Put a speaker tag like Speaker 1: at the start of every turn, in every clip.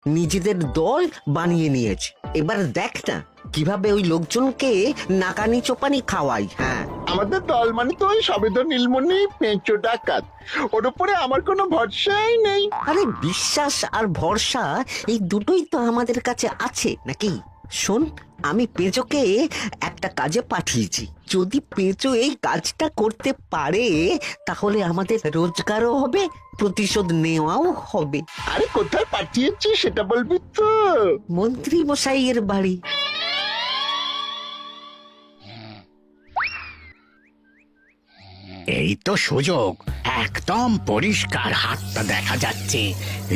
Speaker 1: নিজেদের দল বানিয়ে নিয়েছে। এবার দেখ না কিভাবে ওই লোকজনকে নাকানি চোপানি খাওয়াই। হ্যাঁ,
Speaker 2: আমাদের দল মানে তো ওই সবেদ নীলমণি পেঁচো ডাকাত, ওর উপরে আমার কোনো ভরসাই নেই।
Speaker 1: আরে বিশ্বাস আর ভরসা এই দুটোই তো আমাদের কাছে আছে নাকি? শোন, আমি পেঁচোকে একটা কাজে পাঠিয়েছি। যদি পেঁচো এই কাজটা করতে পারে তাহলে আমাদের রোজগারও হবে, প্রতিশোধ নেওয়াও হবে।
Speaker 2: আরে কোথায় পাঠিয়েছি সেটা বলবি তো?
Speaker 1: মন্ত্রী মশাইয়ের বাড়ি।
Speaker 3: এই তো সুযোগ, একদম পরিষ্কার হাতটা দেখা যাচ্ছে।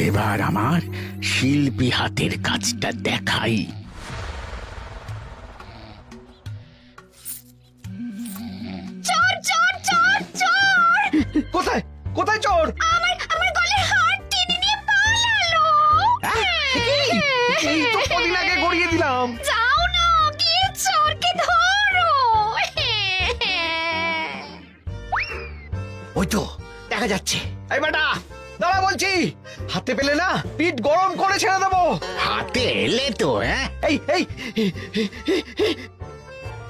Speaker 3: এবার আমার শিল্পী হাতের কাজটা দেখাই।
Speaker 4: চোর চোর চোর চোর!
Speaker 5: কোথায় কোথায় চোর?
Speaker 4: আমার গলার হার টেনে নিয়ে পালালো।
Speaker 5: এই তো কদিন আগে গড়িয়ে দিলাম।
Speaker 4: যাও না, গিয়ে চোরকে ধরো।
Speaker 5: ওই তো দেখা যাচ্ছে। এই বেটা দাঁড়া বলছি, হাতে পেলে না পিঠ গরম করে ছেড়ে দেবো।
Speaker 3: হাতে এলে তো
Speaker 5: এই এই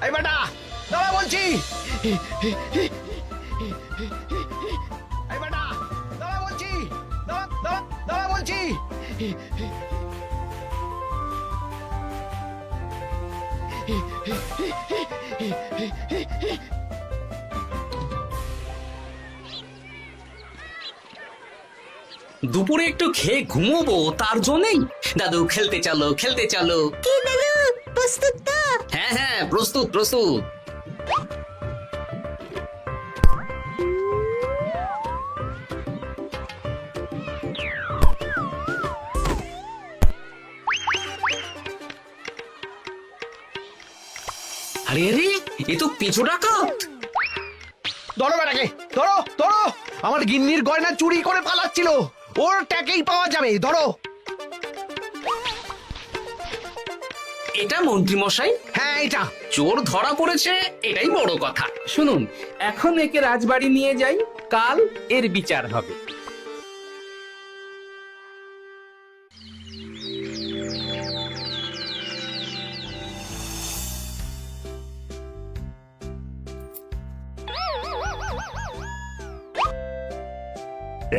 Speaker 5: এই বেটা দাঁড়া বলছি। এই বেটা দাঁড়া বলছি, দাঁড়া বলছি।
Speaker 6: দুপুরে একটু খেয়ে ঘুমোবো তার জন্যই। দাদু খেলতে চলো খেলতে চলো।
Speaker 4: কি দাদু, প্রস্তুত তো?
Speaker 6: হ্যাঁ হ্যাঁ, প্রস্তুত প্রস্তুত। আরে আরে, এ তো পিছু ডাকাত।
Speaker 5: ধরো বেটাকে, ধরো ধরো। আমার গিন্নির গয়না চুরি করে পালাচ্ছিল, ওর ট্যাকেই পাওয়া যাবে। ধরো।
Speaker 6: এটা মন্ত্রী মশাই,
Speaker 5: হ্যাঁ এটা।
Speaker 6: চোর ধরা পড়েছে, এটাই বড় কথা।
Speaker 7: শুনুন, এখন একে রাজবাড়ি নিয়ে যাই, কাল এর বিচার হবে।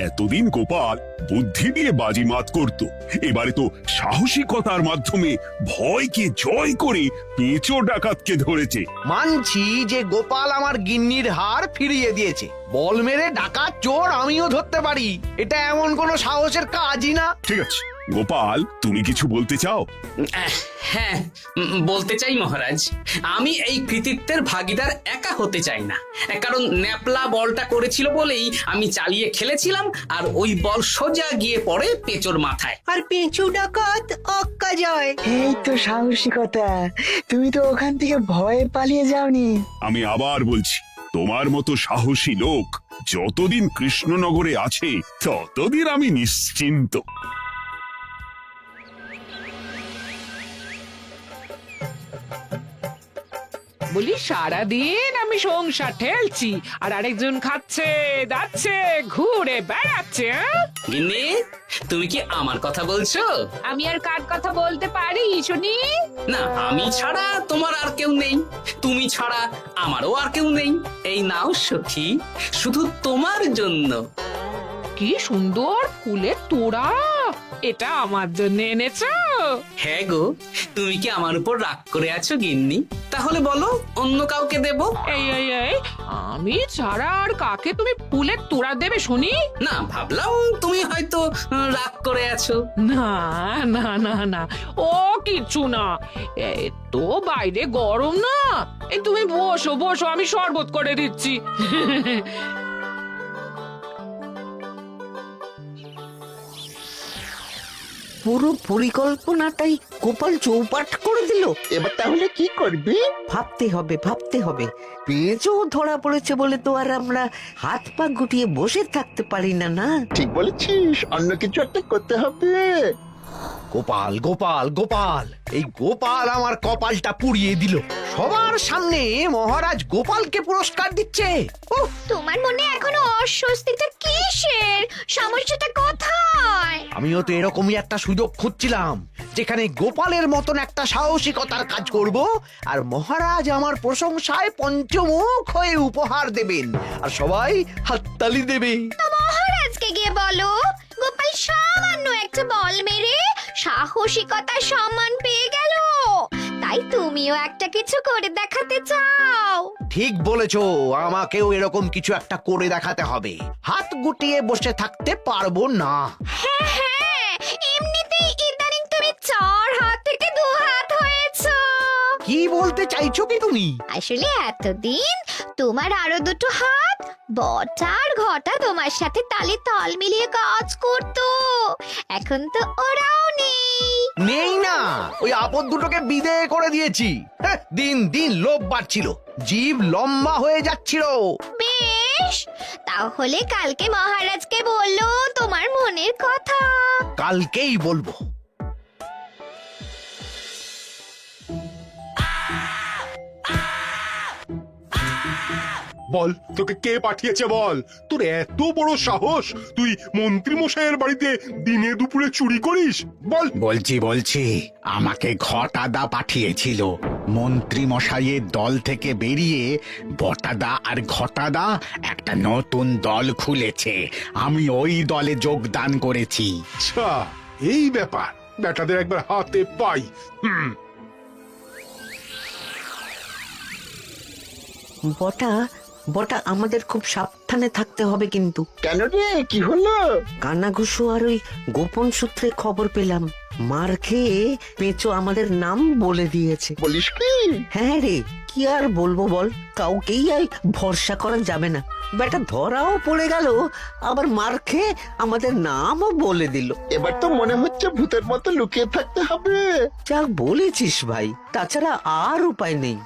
Speaker 8: এতদিন গোপাল বুদ্ধি দিয়ে বাজিমাত করত, এবারে তো সাহসিকতার মাধ্যমে ভয়কে জয় করে পেঁচো ডাকাতকে ধরেছে।
Speaker 5: মানছি যে গোপাল আমার গিন্নির হার ফিরিয়ে দিয়েছে। বল মেরে ডাকাত চোর আমিও ধরতে পারি, এটা এমন কোনো সাহসের কাজই না।
Speaker 8: ঠিক আছে গোপাল, তুমি কিছু বলতে চাও?
Speaker 6: হ্যাঁ, বলতে চাই মহারাজ, আমি এই কৃতিত্বের ভাগিদার একা হতে চাই না। কারণ ন্যাপলা বলটা করেছিল বলেই আমি চালিয়ে খেলেছিলাম, আর ওই বল সোজা গিয়ে পড়ে পেঁচোর মাথায়।
Speaker 9: আর পেঁচু ডাকাত অক্কা যায়। এই তো সাহসিকতা, তুমি তো ওখান থেকে ভয়ে পালিয়ে যাওনি।
Speaker 8: আমি আবার বলছি, তোমার মতো সাহসী লোক যতদিন কৃষ্ণনগরে আছে ততদিন আমি নিশ্চিন্ত।
Speaker 10: বলি সারাদিন আমি সংসার ঠেলছি আর আরেকজন খাচ্ছে যাচ্ছে ঘুরে বেড়াচ্ছে।
Speaker 6: গিন্নি, তুমি কি আমার কথা বলছো?
Speaker 10: আমি আর কার কথা বলতে পারি শুনি?
Speaker 6: না, আমি ছাড়া তোমার আর কেউ নেই, তুমি ছাড়া আমারও আর কেউ নেই। এই নাও সখী, শুধু তোমার জন্য।
Speaker 10: কি সুন্দর ফুলের তোড়া, এটা আমার জন্য এনেছো?
Speaker 6: হ্যাঁ গো, তুমি কি আমার উপর রাগ করে আছো গিন্নি? তাহলে বলো, অন্য কাউকে দেব?
Speaker 10: এই এই এই, আমি ছাড়া আর কাকে তুমি ফুলের তোড়া দেবে শুনি?
Speaker 6: না, ভাবলাম তুমি হয়তো রাগ করে আছো।
Speaker 10: না না না না, ও কিচ্ছু না। এই তো বাইরে গরম না, এই তুমি বসো বসো, আমি শরবত করে দিচ্ছি।
Speaker 1: পুরো পরিকল্পনাটাই গোপাল চৌপাট করে দিল।
Speaker 2: এবার তাহলে কি করবি?
Speaker 1: ভাবতে হবে ভাবতে হবে। পেঁচো ধরা পড়েছে বলে তো আর আমরা হাত পা গুটিয়ে বসে থাকতে পারি না। না,
Speaker 2: ঠিক বলেছিস, অন্য কিছু একটা করতে হবে।
Speaker 5: গোপাল গোপাল গোপাল, এই গোপাল আমার কপালটা পুড়িয়ে দিল। সবার সামনে মহারাজ গোপালকে পুরস্কার দিচ্ছে। উফ,
Speaker 4: তোমার মনে এখনো অস্বস্তিটা কিসের? সমস্যাটা কোথায়?
Speaker 5: আমিও তো এরকমই একটা সুযোগ খুঁজছিলাম, যেখানে গোপালের মতন একটা সাহসিকতার কাজ করব, আর মহারাজ আমার প্রশংসায় পঞ্চমুখ হয়ে উপহার দেবেন, আর সবাই হাততালি দেবে।
Speaker 4: তো মহারাজকে গিয়ে বলো, গোপাল সামান্য একটা বল মেরে সাহসিকতার সম্মান পেয়ে গেল, তাই তুমিও একটা কিছু করে দেখাতে চাও।
Speaker 5: ঠিক বলেছো, আমাকেও এরকম কিছু একটা করে দেখাতে হবে। হাত গুটিয়ে বসে থাকতে পারবো না।
Speaker 4: হ্যাঁ হ্যাঁ, এমনিতেই ইদানিং তুমি 4 হাত থেকে 2 হাত হয়েছো।
Speaker 5: কি বলতে চাইছো কি তুমি?
Speaker 4: আসলে এতদিন তোমার আরো 2টো হাত বটা আর ঘটা তোমার সাথে তালে তাল মিলিয়ে কাজ করতো, এখন তো ওরাও নেই।
Speaker 5: নেই না, ওই আপদ দুটোকে বিদেয় করে দিয়েছি। হ্যাঁ, দিন দিন লোভ বাড়ছিল, জীব লম্বা হয়ে যাচ্ছিল।
Speaker 4: বেশ, তাহলে কালকে মহারাজকে বললো তোমার মনের কথা।
Speaker 5: কালকেই বলবো।
Speaker 8: বল, তোকে কে পাঠিয়েছে বল? তোর এত বড় সাহস, তুই মন্ত্রী মশাইয়ের বাড়িতে দিনে দুপুরে চুরি করিস? বল।
Speaker 3: বলছি আমাকে ঘটাদা পাঠিয়েছিল। মন্ত্রী মশাইয়ের দল থেকে বেরিয়ে বটাদা আর ঘটাদা একটা নতুন দল খুলেছে, আমি ওই দলে যোগদান করেছি।
Speaker 8: আচ্ছা, এই ব্যাপার। বেটাদের একবার হাতে পাই।
Speaker 1: বটা বটা আমাদের খুব সাবধানে থাকতে হবে কিন্তু।
Speaker 2: কেন রে, কি হলো?
Speaker 1: কানাঘুষো আর ওই গোপন সূত্রে খবর পেলাম, মার খেয়ে পেঁচো আমাদের নাম বলে দিয়েছে।
Speaker 2: বলিস কি?
Speaker 1: হ্যাঁ রে, কি আর বলবো বল, কাউকেই আর ভরসা করা যাবে না। বেটা ধরাও পড়ে গেল, আবার মার খেয়ে আমাদের নামও বলে দিল।
Speaker 2: এবার তো মনে হচ্ছে ভূতের মতো লুকিয়ে থাকতে হবে।
Speaker 1: যা বলেছিস ভাই, তাছাড়া আর উপায় নেই।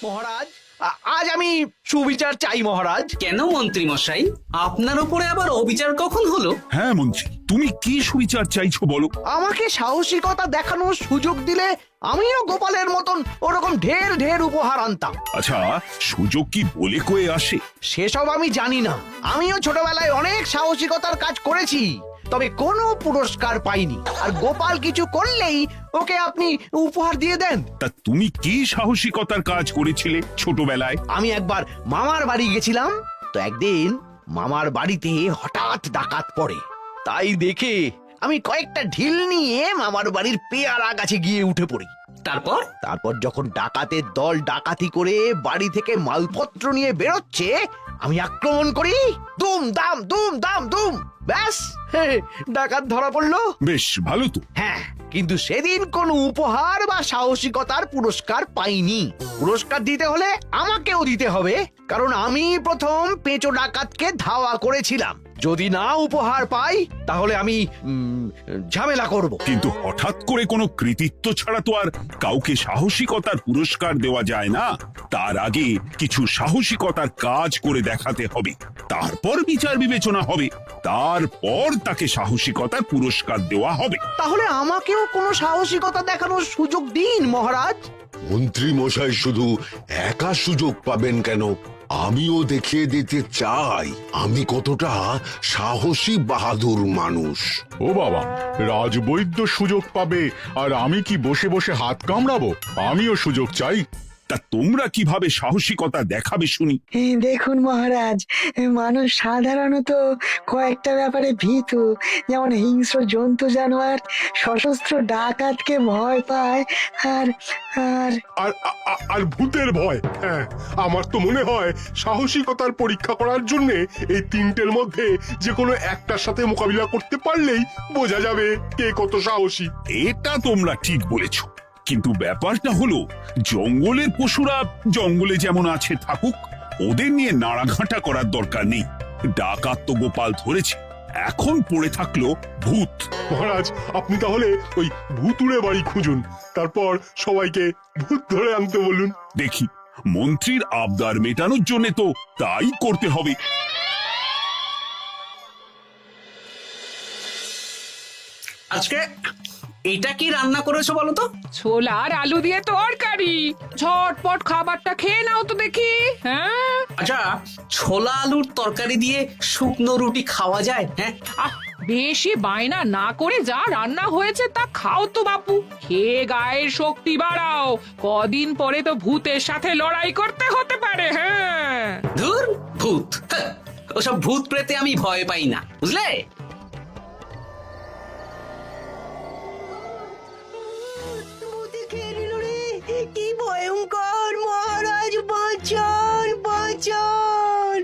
Speaker 5: মহারাজ, আজ আমি সুবিচার চাই মহারাজ।
Speaker 6: কেন মন্ত্রী মশাই, আপনার উপরে আবার অবিচার কখন হলো?
Speaker 8: হ্যাঁ মন্ত্রী, তুমি কি সুবিচার চাইছো বলো?
Speaker 5: আমাকে সাহসিকতা দেখানোর সুযোগ দিলে আমিও গোপালের মতন ওরকম ঢের ঢের উপহার আনতাম।
Speaker 8: আচ্ছা, সুযোগ কি বলে কয়ে আসে?
Speaker 5: সেসব আমি জানি না। আমিও ছোটবেলায় অনেক সাহসিকতার কাজ করেছি, তবে কোনো পুরস্কার পাইনি। আর গোপাল কিছু করলেই ওকে আপনি উপহার দিয়ে দেন।
Speaker 8: তা তুমি কি সাহসিকতার কাজ করেছিলে ছোটবেলায়?
Speaker 5: আমি একবার মামার বাড়ি গেছিলাম, তো একদিন মামার বাড়িতে হঠাৎ ডাকাত পড়ে। তাই দেখে আমি কয়েকটা ঢিল নিয়ে মামার বাড়ির পেয়ারা গাছে গিয়ে উঠে পড়ি। তারপর যখন ডাকাতের দল ডাকাতি করে বাড়ি থেকে মালপত্র নিয়ে বেরোচ্ছে, আমি আক্রমণ করি। দুম দাম দুম দাম দুম, ব্যাস, ডাকাত ধরা পড়লো।
Speaker 8: বেশ ভালো তো।
Speaker 5: হ্যাঁ, কিন্তু সেদিন কোনো উপহার বা সাহসিকতার পুরস্কার পাইনি। পুরস্কার দিতে হলে আমাকেও দিতে হবে, কারণ আমি প্রথম পেঁচো ডাকাতকে ধাওয়া করেছিলাম। যদি না উপহার পাই তাহলে আমি ঝামেলা করব।
Speaker 8: কিন্তু হঠাৎ করে কোনো কৃতিত্ব ছাড়া তো আর কাউকে সাহসিকতার পুরস্কার দেওয়া যায় না। তার আগে কিছু সাহসিকতার কাজ করে দেখাতে হবে, তারপর বিচার বিবেচনা হবে, তারপর তাকে সাহসিকতার পুরস্কার দেওয়া হবে।
Speaker 5: তাহলে আমাকেও কোনো সাহসিকতা দেখানোর সুযোগ দিন মহারাজ।
Speaker 11: মন্ত্রী মশাই শুধু একা সুযোগ পাবেন কেন, আমিও দেখিয়ে দিতে চাই আমি কতটা সাহসী বাহাদুর মানুষ।
Speaker 8: ও বাবা, রাজবৈদ্য সুযোগ পাবে আর আমি কি বসে বসে হাত কামড়াবো? আমিও সুযোগ চাই। তা তোমরা কিভাবে সাহসিকতা দেখাবে শুনি?
Speaker 9: দেখুন মহারাজ, মানুষ সাধারণত কয়েকটা ব্যাপারে ভীতু, যেমন হিংস্র জন্তু জানোয়ার, সশস্ত্র ডাকাতকে ভয় পায়, আর আর
Speaker 8: আর ভূতের ভয়। হ্যাঁ, আমার তো মনে হয় সাহসিকতার পরীক্ষা করার জন্য এই তিনটের মধ্যে যে কোনো একটার সাথে মোকাবিলা করতে পারলেই বোঝা যাবে কে কত সাহসী। এটা তোমরা ঠিক বলেছ, কিন্তু ব্যাপারটা হলো জঙ্গলের পশুরা জঙ্গলে যেমন আছে থাকুক, ওদের নিয়ে নাড়াঘাটা করার দরকার নেই। ডাকাত তো গোপাল ধরেছে, এখন পড়ে থাকলো ভূত। মহারাজ, আপনি তাহলে ওই ভূতুড়ে বাড়ি খুঁজুন, তারপর সবাইকে ভূত ধরে আনতে বলুন। দেখি, মন্ত্রীর আবদার মেটানোর জন্য তো তাই করতে হবে।
Speaker 6: আজকে এটা কি রান্না করেছো বলো তো?
Speaker 10: ছোলা আর আলু দিয়ে তরকারি। ঝটপট খাবারটা খেয়ে নাও তো দেখি। হ্যাঁ,
Speaker 6: আচ্ছা, ছোলা আলুর তরকারি দিয়ে শুকনো রুটি খাওয়া যায়? হ্যাঁ,
Speaker 10: আহ, বেশি বায়না না করে যা রান্না হয়েছে তা খাও তো বাপু। খেয়ে গায়ের শক্তি বাড়াও, কদিন পরে তো ভূতের সাথে লড়াই করতে হতে পারে। হ্যাঁ,
Speaker 6: ধুর ভূত, হ্যাঁ, ওসব ভূত প্রেতে আমি ভয় পাই না, বুঝলে?
Speaker 1: কি ভয়ঙ্কর! মহারাজ বাঁচান, বাঁচান!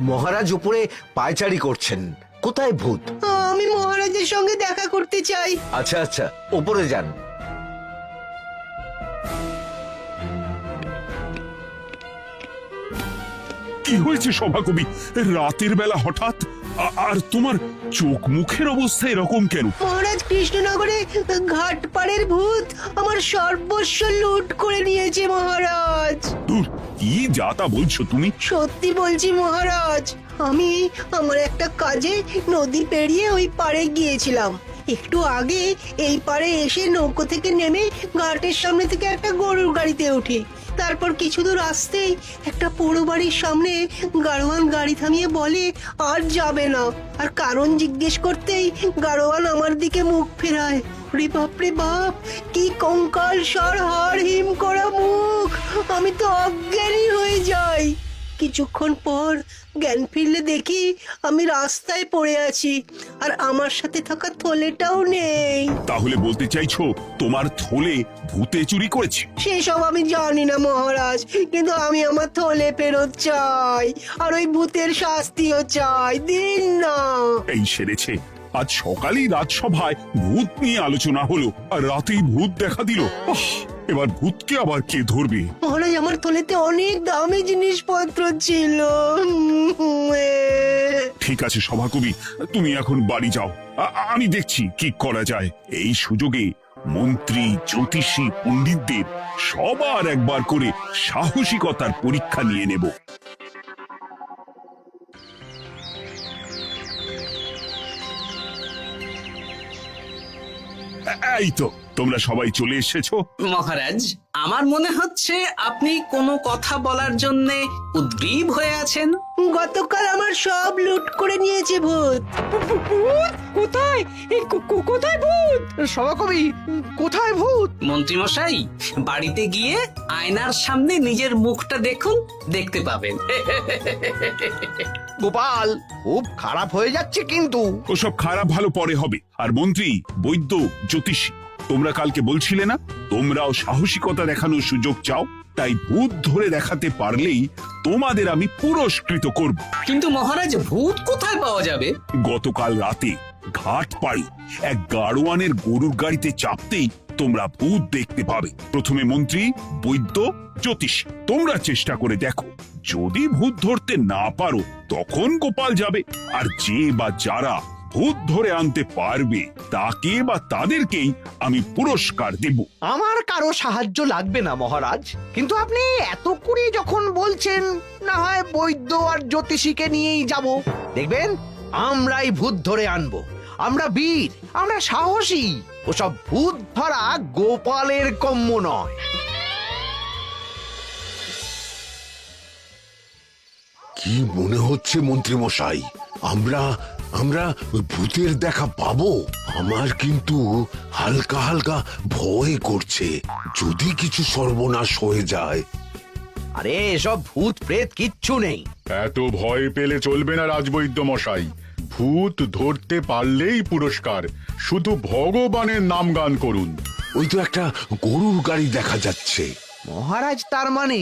Speaker 5: মহারাজ উপরে পায়চারি করছেন, কোথায় ভূত?
Speaker 1: আমি মহারাজের সঙ্গে দেখা করতে চাই।
Speaker 5: আচ্ছা আচ্ছা, উপরে যান।
Speaker 8: কি হয়েছে সভাকবি? রাতের বেলা হঠাৎ আর তোমার চোখ মুখের অবস্থা এরকম কেন?
Speaker 1: মহারাজ, কৃষ্ণনগরে ঘাটপাড়ের ভূত আমার সর্বস্ব লুট করে নিয়েছে মহারাজ।
Speaker 8: দূর, কি যা তা বলছো তুমি?
Speaker 1: সত্যি বলছি মহারাজ, আমি আমার একটা কাজে নদী পেরিয়ে ওই পাড়ে গিয়েছিলাম। একটু আগে এই পাড়ে এসে নৌকো থেকে নেমে ঘাটের সামনে থেকে একটা গরুর গাড়িতে উঠি। তারপর কিছু দূর আসতেই একটা পোড়ো বাড়ির সামনে গাড়োয়ান গাড়ি থামিয়ে বলে আর যাবে না। আর কারণ জিজ্ঞেস করতেই গাড়োয়ান আমার দিকে মুখ ফেরায়। রে বাপ রে বাপ, কি কঙ্কাল সার হাড় হিম করা মুখ! আমি তো অজ্ঞানী হয়ে যাই। কিছুক্ষণ পর জ্ঞান ফিরলে দেখি আমি রাস্তায় পড়ে আছি, আর আমার সাথে থাকা থলেটাও নেই।
Speaker 8: তাহলে বলতে চাইছো তোমার থলে ভূতে চুরি করেছে?
Speaker 1: সেসব আমি জানি না মহারাজ, কিন্তু আমি আমার থলে ফেরত চাই, আর ওই ভূতের শাস্তিও চাই। দিন না।
Speaker 8: এই সেরেছে, আজ সকালেই রাজসভায় ভূত নিয়ে আলোচনা হলো, আর রাতেই ভূত দেখা দিল। এবার ভূতকে আবার কে ধরবে?
Speaker 1: মহারাজ, আমার থলেতে অনেক দামি জিনিসপত্র ছিল।
Speaker 8: ঠিক আছে সভাকবি, তুমি এখন বাড়ি যাও, আমি দেখছি কি করা যায়। এই সুযোগে মন্ত্রী, জ্যোতিষী, পণ্ডিতদের সবার একবার করে সাহসিকতার পরীক্ষা নিয়ে নেব। এই তো তোমরা সবাই চলে এসেছো।
Speaker 6: মহারাজ, আমার মনে হচ্ছে আপনি কোনো কথা বলার জন্য উদ্গ্রীব হয়ে আছেন।
Speaker 1: গতকাল আমার সব লুট করে নিয়েছে ভূত।
Speaker 10: কোথায়? কোথায় ভূত?
Speaker 5: সভাকবি, কোথায় ভূত?
Speaker 6: মন্ত্রী মশাই, বাড়িতে গিয়ে আয়নার সামনে নিজের মুখটা দেখুন, দেখতে পাবেন।
Speaker 5: গোপাল, খুব খারাপ হয়ে যাচ্ছে কিন্তু।
Speaker 8: ওসব খারাপ ভালো পরে হবে। আর মন্ত্রী, বৈদ্য, জ্যোতিষী, তোমরা কালকে বলছিলে না তোমরাও সাহসিকতা দেখানোর সুযোগ চাও? তাই ভূত ধরে দেখাতে পারলেই তোমাদের আমি পুরস্কৃত করব।
Speaker 6: কিন্তু মহারাজ, ভূত কোথায় পাওয়া যাবে?
Speaker 8: গতকাল রাতে ঘাট পাড়ি এক গাড়োয়ানের গরুর গাড়িতে চাপতেই তোমরা ভূত দেখতে পাবে। প্রথমে মন্ত্রী, বৈদ্য, জ্যোতিষী, তোমরা চেষ্টা করে দেখো। যদি ভূত ধরতে না পারো তখন গোপাল যাবে, আর যে বা যারা ভূত ধরে আনতে পারবে তাকে বা তাদেরকেই আমি পুরস্কার দেব।
Speaker 5: আমার কারো সাহায্য লাগবে না মহারাজ, কিন্তু আপনি এত করে যখন বলছেন, না হয় বৈদ্য আর জ্যোতিষীকে নিয়েই যাব। দেখবেন আমরাই ভূত ধরে আনবো। আমরা বীর, আমরা সাহসী। ওসব ভূত ধরা গোপালের কম্য নয়।
Speaker 11: কি মনে হচ্ছে মন্ত্রী মশাই, আমরা আমরা ওই ভূতের দেখা পাবো? আমার কিন্তু হালকা হালকা ভয় করছে, যদি কিছু সর্বনাশ হয়ে যায়।
Speaker 5: আরে এসব ভূত প্রেত কিচ্ছু নেই।
Speaker 8: এত ভয় পেলে চলবে না রাজবৈদ্য মশাই। ভূত ধরতে পারলেই পুরস্কার, শুধু ভগবানের নাম গান করুন।
Speaker 11: ওই তো একটা গরুর গাড়ি দেখা যাচ্ছে।
Speaker 5: মহারাজ তার মানে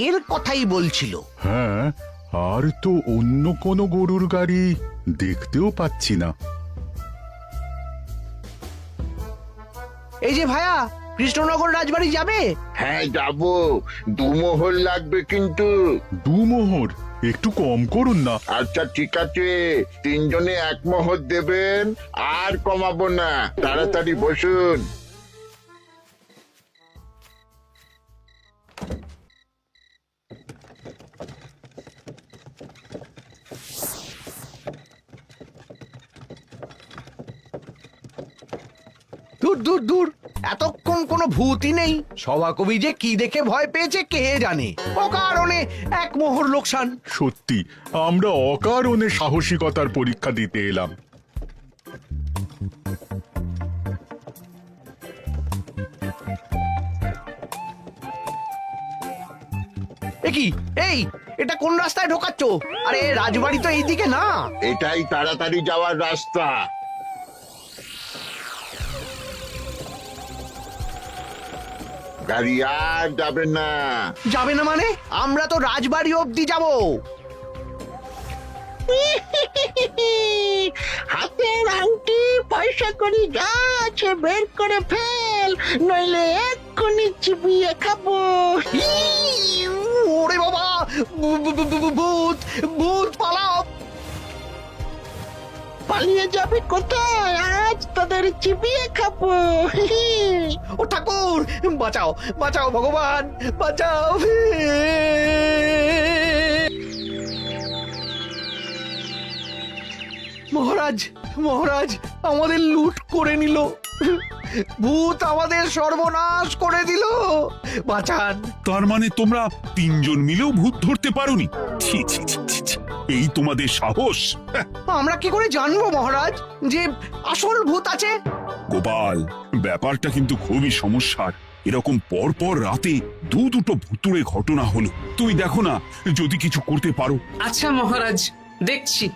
Speaker 5: এর কথাই বলছিল।
Speaker 8: হ্যাঁ, আর তো অন্য কোনো গরুর গাড়ি দেখতেও পাচ্ছি না।
Speaker 5: এই যে ভায়া, কৃষ্ণনগর রাজবাড়ি যাবে?
Speaker 2: হ্যাঁ যাবো, 2 মোহর লাগবে কিন্তু।
Speaker 8: 2 মোহর একটু কম করুন না।
Speaker 2: আচ্ছা ঠিক আছে, 3 জনে 1 মোহর দেবেন, আর কমাবো না। তাড়াতাড়ি বসুন।
Speaker 5: দূর দূর দূর, এতক্ষণ কোনো ভূতই নেই। সভাকবি যে কি দেখে ভয় পেয়েছে কে জানে। অকারণে এক মোহর লোকসান।
Speaker 8: সত্যি আমরা অকারণে সাহসিকতার পরীক্ষা দিতে এলাম।
Speaker 5: কি এই, এটা কোন রাস্তায় ঢোকাচ্ছ? আরে রাজবাড়ি তো এইদিকে না।
Speaker 2: এটাই তাড়াতাড়ি যাওয়ার রাস্তা। গাড়ি আর যাবে না।
Speaker 5: যাবে না মানে? আমরা তো রাজবাড়ি অবধি যাব।
Speaker 9: হাতের আংটি পয়সা করি যা আছে বের করে ফেল, নইলে এক্ষুনি চিবিয়ে খাবো।
Speaker 5: ওরে বাবা, ভূত ভূত পালাও।
Speaker 9: পালিয়ে যাবে কোথায়? আজ তোদের চিবিয়ে খাবো।
Speaker 5: ও ঠাকুর, বাঁচাও বাঁচাও ভগবান, বাঁচাও। মহারাজ মহারাজ, আমাদের লুট করে নিল। ভূত আমাদের সর্বনাশ করে দিল। বাঁচান।
Speaker 12: তার মানে তোমরা তিনজন মিলেও ভূত ধরতে পারোনি? ছি ছি ছি ছি ছি। এই তোমাদের সাহস!
Speaker 5: আমরা কি করে জানবো মহারাজ যে আসল ভূত আছে?
Speaker 12: গোপাল, ব্যাপারটা কিন্তু খুবই সমস্যার। এরকম পর পর রাতে দুটো ভুতুড়ে ঘটনা হলো। তুমি দেখো না, যদি কিছু করতে পারো।
Speaker 6: আচ্ছা মহারাজ, দেখছি।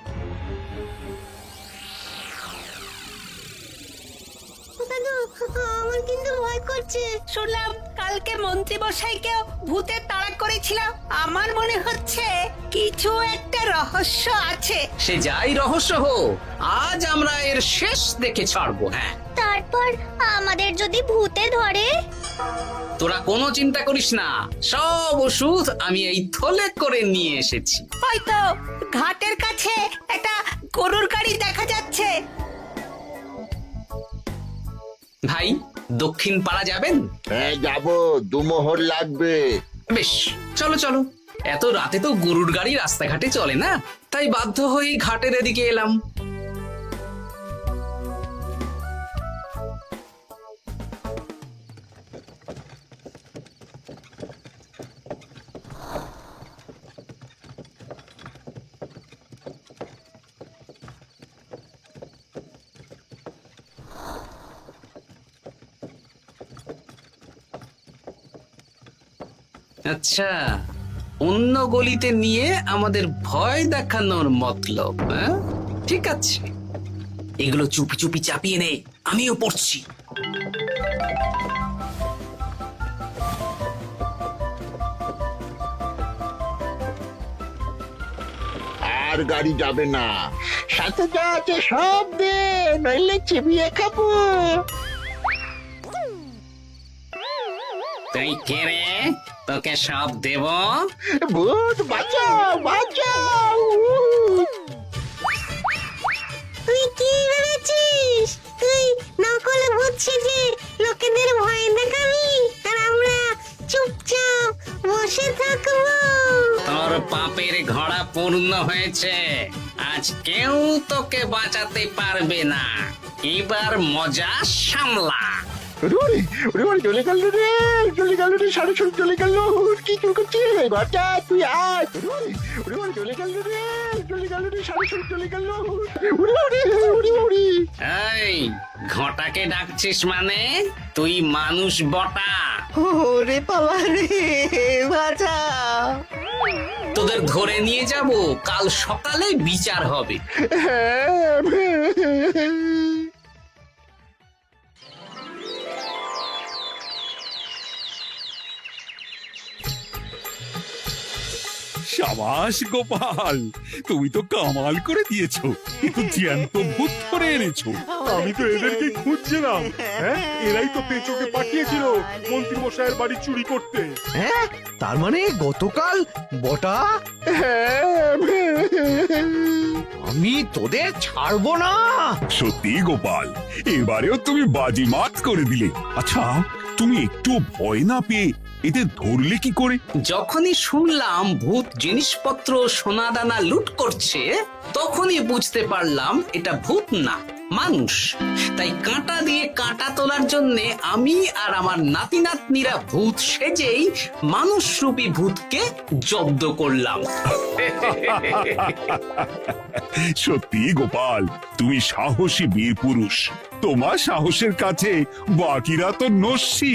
Speaker 4: আমার কিন্তু ভয় করছে। শুনলাম কালকে মন্ত্রী মশাইকেও ভূতের তাড়া করেছিল। আমার মনে হচ্ছে কিছু একটা রহস্য আছে।
Speaker 6: সে যাই রহস্য হোক, আজ আমরা এর শেষ দেখে ছাড়বো। হ্যাঁ,
Speaker 4: তারপর আমাদের যদি ভূতে ধরে?
Speaker 6: তোরা কোনো চিন্তা করিস না, সব ওষুধ আমি এই থলে করে নিয়ে এসেছি।
Speaker 4: হয়তো ঘাটের কাছে একটা গরুর গাড়ি দেখা যাচ্ছে।
Speaker 6: ভাই, দক্ষিণ পাড়া যাবেন?
Speaker 2: হ্যাঁ যাবো, 2 মোহর লাগবে।
Speaker 6: বেশ, চলো চলো। এত রাতে তো গরুর গাড়ি রাস্তাঘাটে চলে না, তাই বাধ্য হয়ে ঘাটের এদিকে এলাম। আচ্ছা, অন্য গলিতে নিয়ে আমাদের ভয় দেখানোর মতলব? হ্যাঁ, ঠিক আছে, এগুলো চুপি চুপি চাপিয়ে নে, আমিও পড়ছি।
Speaker 2: আর গাড়ি যাবে না।
Speaker 9: সাথে যা আছে সব দে, নইলে চিবিয়ে খাবো।
Speaker 6: তুই কে রে? তোকে সব দেব?
Speaker 9: ভূত বাঁচাও বাঁচাও।
Speaker 4: তুই কি ভেবেছিস? তুই নকল ভূত সেজে লোকেদের ভয় দেখাবি, আর আমরা চুপচাপ বসে থাকবো?
Speaker 6: তোর পাপের ঘোড়া পূর্ণ হয়েছে, আজ কেউ তোকে বাঁচাতে পারবে না। এবার মজা সামলা।
Speaker 9: চলে গেল রে, চলে গেল রে, সাড়ে ছড়ে চলে গেল। কি করছিস ঘটা? তুই আয়। চলে গেল রে, চলে গেল রে, সাড়ে ছড়ে চলে গেল।
Speaker 6: এই, ঘটাকে ডাকছিস মানে? তুই মানুষ বটা।
Speaker 1: ওরে বাবা রে, বাঁচা।
Speaker 6: তোদের ধরে নিয়ে যাব, কাল সকালে বিচার হবে।
Speaker 12: সাবাস গোপাল, তুমি তো কামাল করে দিয়েছো। কিন্তু জ্যান্ত ভূত ধরে এনেছো।
Speaker 8: আমি তো এদেরকে খুঁজছিলাম। হ্যাঁ, এরাই তো পেঁচোকে পাঠিয়েছিল মন্ত্রী মশাইয়ের বাড়ি চুরি করতে।
Speaker 5: হ্যাঁ, তার মানে গতকাল বটা। আমি তোদের ছাড়বো না।
Speaker 12: সত্যি গোপাল, এবারেও তুমি বাজিমাত করে দিলে। আচ্ছা, তুমি একটু ভয় না পেয়ে এদের ধরলে কি করে?
Speaker 6: যখনই শুনলাম ভূত জিনিসপত্র সোনাদানা লুট করছে, তখনই বুঝতে পারলাম এটা ভূত না, মানুষ। তাই কাঁটা দিয়ে কাঁটা তোলার জন্য আমি আর আমার নাতি নাতনিরা ভূত সেজেই মানুষরূপী ভূতকে জব্দ করলাম।
Speaker 12: সত্যি গোপাল, তুমি সাহসী বীর পুরুষ। তোমার সাহসের কাছে বাকিরা তো নস্যি।